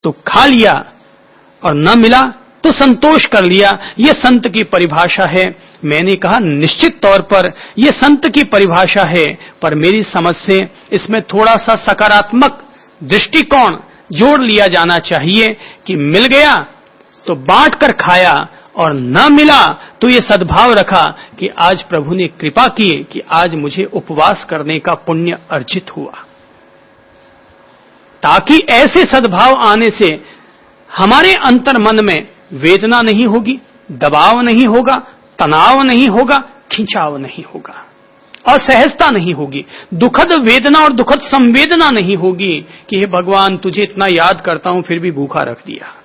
तो खा लिया और न मिला तो संतोष कर लिया। यह संत की परिभाषा है। मैंने कहा निश्चित तौर पर यह संत की परिभाषा है, पर मेरी समझ से इसमें थोड़ा सा सकारात्मक दृष्टिकोण जोड़ लिया जाना चाहिए कि मिल गया तो बांट कर खाया और न मिला तो ये सद्भाव रखा कि आज प्रभु ने कृपा की कि आज मुझे उपवास करने का पुण्य अर्जित हुआ, ताकि ऐसे सद्भाव आने से हमारे अंतर मन में वेदना नहीं होगी, दबाव नहीं होगा, तनाव नहीं होगा, खिंचाव नहीं होगा, असहजता नहीं होगी, दुखद वेदना और दुखद संवेदना नहीं होगी कि हे भगवान तुझे इतना याद करता हूं फिर भी भूखा रख दिया।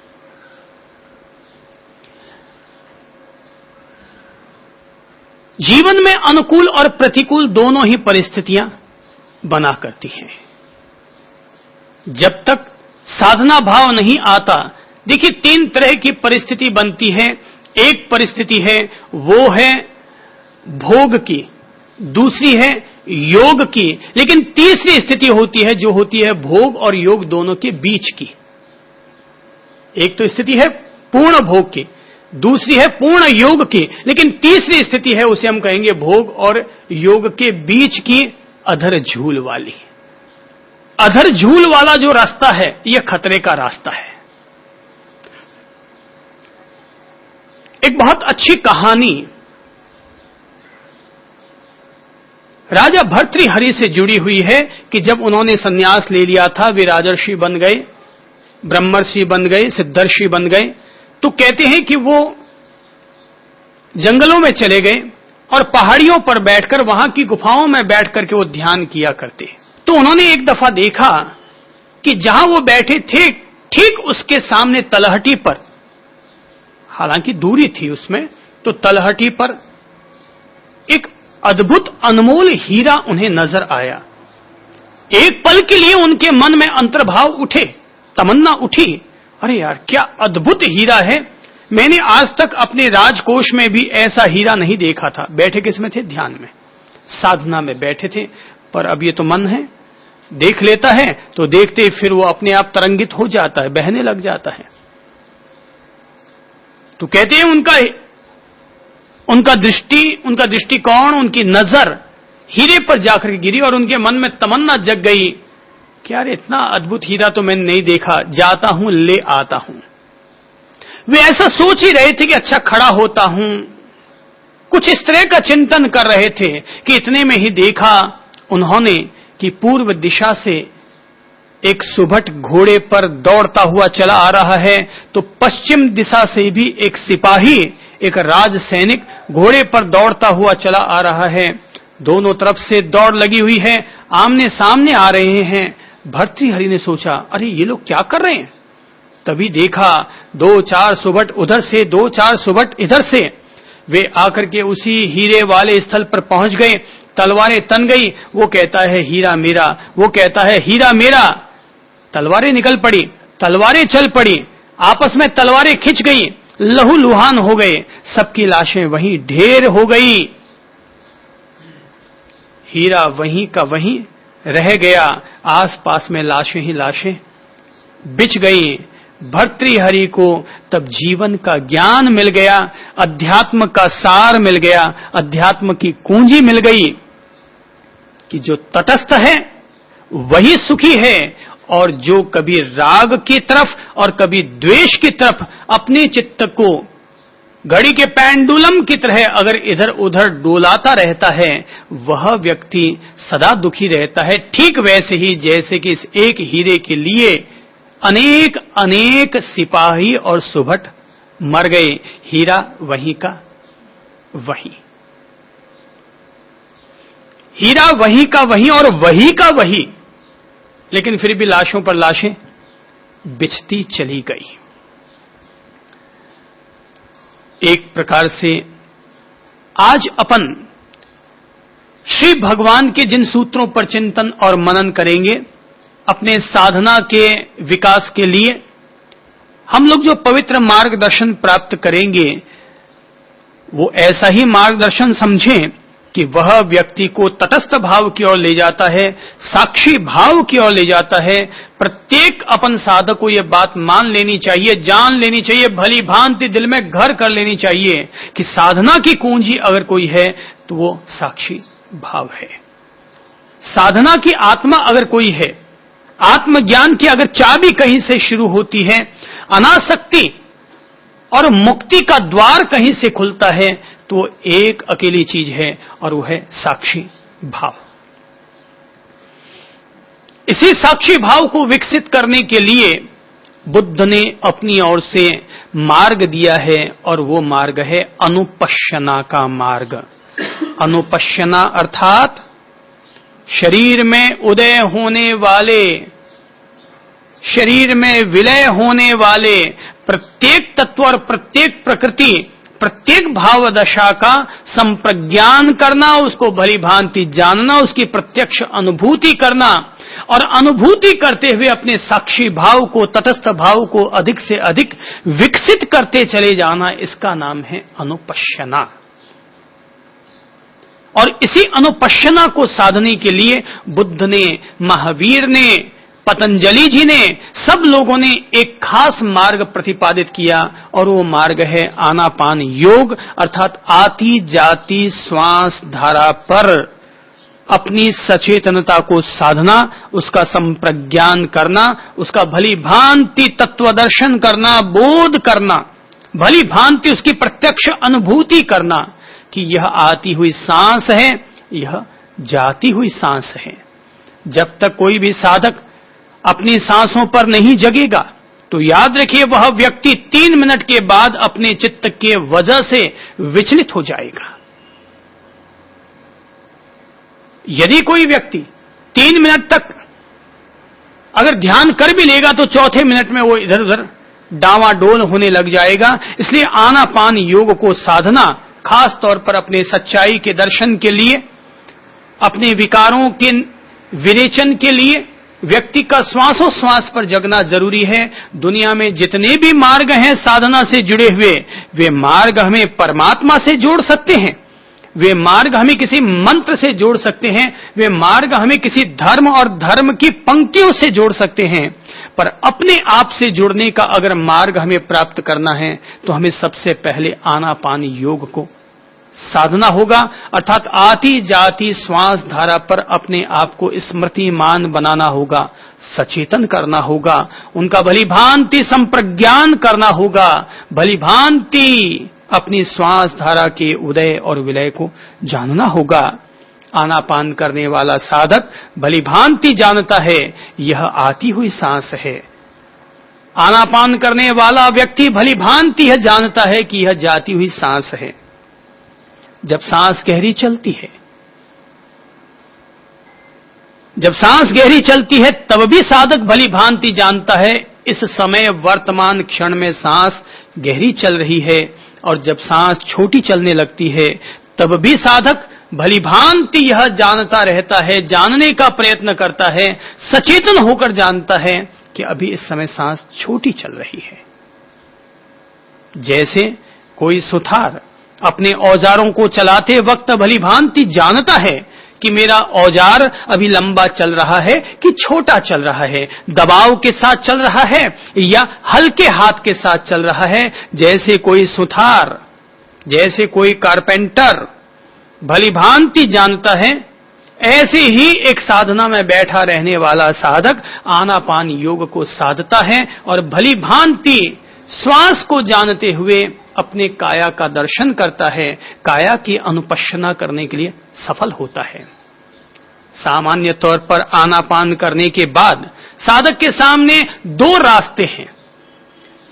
जीवन में अनुकूल और प्रतिकूल दोनों ही परिस्थितियां बना करती हैं। जब तक साधना भाव नहीं आता, देखिए 3 तरह की परिस्थिति बनती है। एक परिस्थिति है वो है भोग की, दूसरी है योग की, लेकिन तीसरी स्थिति होती है जो होती है भोग और योग दोनों के बीच की। एक तो स्थिति है पूर्ण भोग की, दूसरी है पूर्ण योग की, लेकिन तीसरी स्थिति है उसे हम कहेंगे भोग और योग के बीच की अधर झूल वाली। अधर झूल वाला जो रास्ता है यह खतरे का रास्ता है। एक बहुत अच्छी कहानी राजा भर्तृहरि से जुड़ी हुई है कि जब उन्होंने संन्यास ले लिया था, वे राजर्षि बन गए, ब्रह्मर्षि बन गए, सिद्धर्षि बन गए, तो कहते हैं कि वो जंगलों में चले गए और पहाड़ियों पर बैठकर, वहां की गुफाओं में बैठकर के वो ध्यान किया करते। तो उन्होंने एक दफा देखा कि जहां वो बैठे थे ठीक उसके सामने तलहटी पर, हालांकि दूरी थी उसमें, तो तलहटी पर एक अद्भुत अनमोल हीरा उन्हें नजर आया। एक पल के लिए उनके मन में अंतर्भाव उठे, तमन्ना उठी, अरे यार क्या अद्भुत हीरा है, मैंने आज तक अपने राजकोष में भी ऐसा हीरा नहीं देखा था। बैठे किसमें थे? ध्यान में, साधना में बैठे थे। पर अब ये तो मन है, देख लेता है तो देखते फिर वो अपने आप तरंगित हो जाता है, बहने लग जाता है। तो कहते हैं उनका दृष्टिकोण, उनकी नजर हीरे पर जाकर गिरी और उनके मन में तमन्ना जग गई कि यार इतना अद्भुत हीरा तो मैंने नहीं देखा, जाता हूं ले आता हूं। वे ऐसा सोच ही रहे थे कि अच्छा खड़ा होता हूं, कुछ इस तरह का चिंतन कर रहे थे कि इतने में ही देखा उन्होंने कि पूर्व दिशा से एक सुभट घोड़े पर दौड़ता हुआ चला आ रहा है, तो पश्चिम दिशा से भी एक सिपाही, एक राज सैनिक घोड़े पर दौड़ता हुआ चला आ रहा है। दोनों तरफ से दौड़ लगी हुई है, आमने सामने आ रहे हैं। भर्तृहरि ने सोचा अरे ये लोग क्या कर रहे हैं। तभी देखा 2-4 सुभट उधर से, 2-4 सुभट इधर से। वे आकर के उसी हीरे वाले स्थल पर पहुंच गए, तलवारें तन गई। वो कहता है हीरा मेरा, वो कहता है हीरा मेरा। तलवारें निकल पड़ी, तलवारें चल पड़ी, आपस में तलवारें खिंच गई, लहू लुहान हो गए, सबकी लाशें वहीं ढेर हो गई। हीरा वहीं का वहीं रह गया, आसपास में लाशें ही लाशें बिछ गई। भर्तृहरि को तब जीवन का ज्ञान मिल गया, अध्यात्म का सार मिल गया, अध्यात्म की कुंजी मिल गई कि जो तटस्थ है वही सुखी है, और जो कभी राग की तरफ और कभी द्वेष की तरफ अपने चित्त को घड़ी के पेंडुलम की तरह अगर इधर उधर डोलाता रहता है, वह व्यक्ति सदा दुखी रहता है। ठीक वैसे ही जैसे कि इस एक हीरे के लिए अनेक अनेक सिपाही और सुभट मर गए, हीरा वहीं का वहीं, हीरा वहीं का वहीं और वहीं का वहीं, लेकिन फिर भी लाशों पर लाशें बिछती चली गई। एक प्रकार से आज अपन श्री भगवान के जिन सूत्रों पर चिंतन और मनन करेंगे अपने साधना के विकास के लिए, हम लोग जो पवित्र मार्गदर्शन प्राप्त करेंगे वो ऐसा ही मार्गदर्शन समझें कि वह व्यक्ति को तटस्थ भाव की ओर ले जाता है, साक्षी भाव की ओर ले जाता है। प्रत्येक अपन साधक को यह बात मान लेनी चाहिए, जान लेनी चाहिए, भली भांति दिल में घर कर लेनी चाहिए कि साधना की कुंजी अगर कोई है तो वो साक्षी भाव है। साधना की आत्मा अगर कोई है, आत्मज्ञान की अगर चाबी कहीं से शुरू होती है, अनासक्ति और मुक्ति का द्वार कहीं से खुलता है, तो एक अकेली चीज है और वो है साक्षी भाव। इसी साक्षी भाव को विकसित करने के लिए बुद्ध ने अपनी ओर से मार्ग दिया है और वो मार्ग है अनुपश्यना का मार्ग। अनुपश्यना अर्थात शरीर में उदय होने वाले, शरीर में विलय होने वाले प्रत्येक तत्व और प्रत्येक प्रकृति, प्रत्येक भाव दशा का संप्रज्ञान करना, उसको भली भांति जानना, उसकी प्रत्यक्ष अनुभूति करना और अनुभूति करते हुए अपने साक्षी भाव को, तटस्थ भाव को अधिक से अधिक विकसित करते चले जाना, इसका नाम है अनुपश्यना। और इसी अनुपश्यना को साधने के लिए बुद्ध ने, महावीर ने, पतंजलि जी ने, सब लोगों ने एक खास मार्ग प्रतिपादित किया और वो मार्ग है आनापान योग, अर्थात आती जाती श्वास धारा पर अपनी सचेतनता को साधना, उसका संप्रज्ञान करना, उसका भली भांति तत्वदर्शन करना, बोध करना, भली भांति उसकी प्रत्यक्ष अनुभूति करना कि यह आती हुई सांस है, यह जाती हुई सांस है। जब तक कोई भी साधक अपनी सांसों पर नहीं जगेगा तो याद रखिए वह व्यक्ति 3 मिनट के बाद अपने चित्त के वजह से विचलित हो जाएगा। यदि कोई व्यक्ति 3 मिनट तक अगर ध्यान कर भी लेगा तो चौथे मिनट में वो इधर उधर डावाडोल होने लग जाएगा। इसलिए आनापान योग को साधना खास तौर पर अपने सच्चाई के दर्शन के लिए, अपने विकारों के विरेचन के लिए व्यक्ति का श्वासोश्वास पर जगना जरूरी है। दुनिया में जितने भी मार्ग हैं साधना से जुड़े हुए, वे मार्ग हमें परमात्मा से जोड़ सकते हैं, वे मार्ग हमें किसी मंत्र से जोड़ सकते हैं, वे मार्ग हमें किसी धर्म और धर्म की पंक्तियों से जोड़ सकते हैं, पर अपने आप से जुड़ने का अगर मार्ग हमें प्राप्त करना है तो हमें सबसे पहले आनापान योग को साधना होगा, अर्थात आती जाती श्वास धारा पर अपने आप को स्मृतिमान बनाना होगा, सचेतन करना होगा, उनका भली भांति संप्रज्ञान करना होगा, भली भांति अपनी श्वास धारा के उदय और विलय को जानना होगा। आनापान करने वाला साधक भली भांति जानता है यह आती हुई सांस है, आनापान करने वाला व्यक्ति भली भांति यह जानता है कि यह जाती हुई सांस है। जब सांस गहरी चलती है, जब सांस गहरी चलती है तब भी साधक भली भांति जानता है इस समय वर्तमान क्षण में सांस गहरी चल रही है, और जब सांस छोटी चलने लगती है तब भी साधक भली भांति यह जानता रहता है, जानने का प्रयत्न करता है, सचेतन होकर जानता है कि अभी इस समय सांस छोटी चल रही है। जैसे कोई सुथार अपने औजारों को चलाते वक्त भली भांति जानता है कि मेरा औजार अभी लंबा चल रहा है कि छोटा चल रहा है, दबाव के साथ चल रहा है या हल्के हाथ के साथ चल रहा है। जैसे कोई सुथार, जैसे कोई कारपेंटर भली भांति जानता है, ऐसे ही एक साधना में बैठा रहने वाला साधक आनापान योग को साधता है और भली भांति श्वास को जानते हुए अपने काया का दर्शन करता है, काया की अनुपश्यना करने के लिए सफल होता है। सामान्य तौर पर आनापान करने के बाद साधक के सामने 2 रास्ते हैं।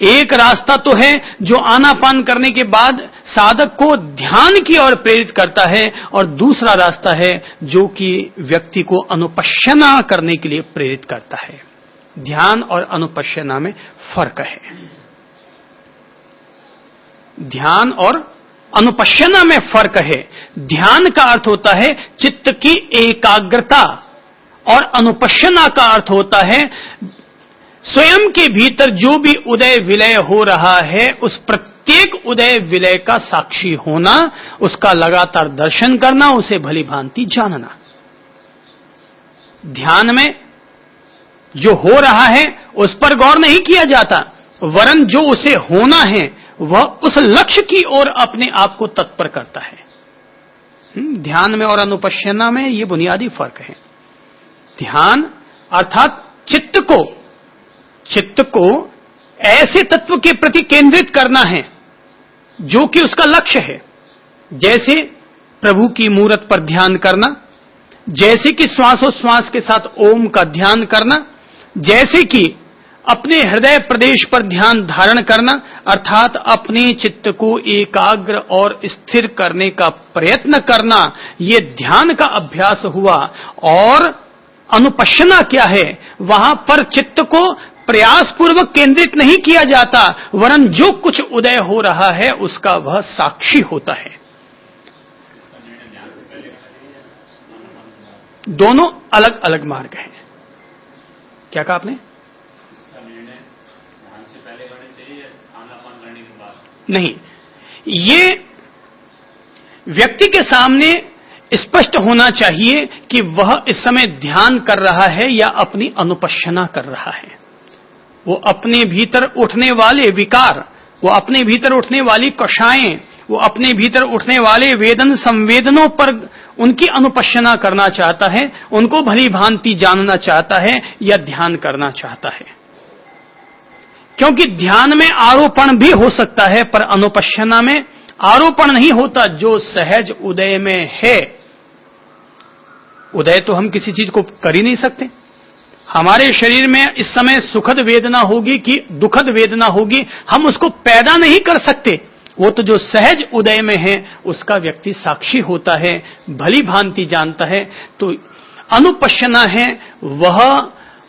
एक रास्ता तो है जो आनापान करने के बाद साधक को ध्यान की ओर प्रेरित करता है, और दूसरा रास्ता है जो कि व्यक्ति को अनुपश्यना करने के लिए प्रेरित करता है। ध्यान और अनुपश्यना में फर्क है। ध्यान और अनुपश्यना में फर्क है। ध्यान का अर्थ होता है चित्त की एकाग्रता, और अनुपश्यना का अर्थ होता है स्वयं के भीतर जो भी उदय विलय हो रहा है उस प्रत्येक उदय विलय का साक्षी होना, उसका लगातार दर्शन करना, उसे भली भांति जानना। ध्यान में जो हो रहा है उस पर गौर नहीं किया जाता, वरन जो उसे होना है वह उस लक्ष्य की ओर अपने आप को तत्पर करता है। ध्यान में और अनुपश्यना में यह बुनियादी फर्क है। ध्यान अर्थात चित्त को ऐसे तत्व के प्रति केंद्रित करना है जो कि उसका लक्ष्य है। जैसे प्रभु की मूरत पर ध्यान करना, जैसे कि श्वासोश्वास के साथ ओम का ध्यान करना, जैसे कि अपने हृदय प्रदेश पर ध्यान धारण करना, अर्थात अपने चित्त को एकाग्र और स्थिर करने का प्रयत्न करना, ये ध्यान का अभ्यास हुआ। और अनुपश्यना क्या है? वहां पर चित्त को प्रयास पूर्वक केंद्रित नहीं किया जाता, वरन जो कुछ उदय हो रहा है उसका वह साक्षी होता है। दोनों अलग अलग मार्ग हैं। क्या कहा आपने? नहीं, ये व्यक्ति के सामने स्पष्ट होना चाहिए कि वह इस समय ध्यान कर रहा है या अपनी अनुपश्यना कर रहा है। वो अपने भीतर उठने वाले विकार, वो अपने भीतर उठने वाली कषाएं, वो अपने भीतर उठने वाले वेदन संवेदनों पर उनकी अनुपश्यना करना चाहता है, उनको भली भांति जानना चाहता है या ध्यान करना चाहता है। क्योंकि ध्यान में आरोपण भी हो सकता है, पर अनुपश्यना में आरोपण नहीं होता। जो सहज उदय में है, उदय तो हम किसी चीज को कर ही नहीं सकते। हमारे शरीर में इस समय सुखद वेदना होगी कि दुखद वेदना होगी, हम उसको पैदा नहीं कर सकते। वो तो जो सहज उदय में है उसका व्यक्ति साक्षी होता है, भली भांति जानता है। तो अनुपश्यना है वह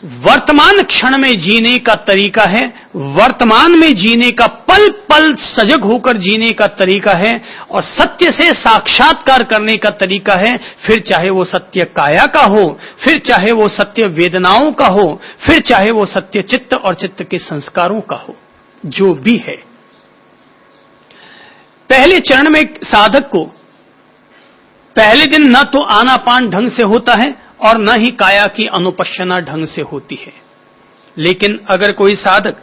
वर्तमान क्षण में जीने का तरीका है, वर्तमान में जीने का पल पल सजग होकर जीने का तरीका है, और सत्य से साक्षात्कार करने का तरीका है। फिर चाहे वो सत्य काया का हो, फिर चाहे वो सत्य वेदनाओं का हो, फिर चाहे वो सत्य चित्त और चित्त के संस्कारों का हो, जो भी है। पहले चरण में साधक को पहले दिन न तो आनापान ढंग से होता है और न ही काया की अनुपश्यना ढंग से होती है। लेकिन अगर कोई साधक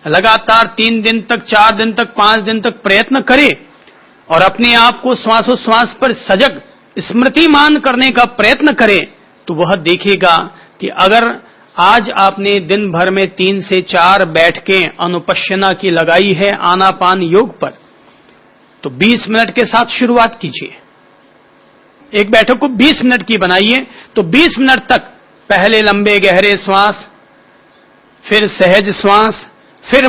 लगातार 3 दिन तक, 4 दिन तक, 5 दिन तक प्रयत्न करे और अपने आप को श्वासोश्वास पर सजग स्मृतिमान करने का प्रयत्न करे, तो वह देखेगा कि अगर आज आपने दिन भर में 3 से 4 बैठकें अनुपश्यना की लगाई है आनापान योग पर, तो 20 मिनट के साथ शुरुआत कीजिए। एक बैठक को 20 मिनट की बनाइए, तो 20 मिनट तक पहले लंबे गहरे श्वास, फिर सहज श्वास, फिर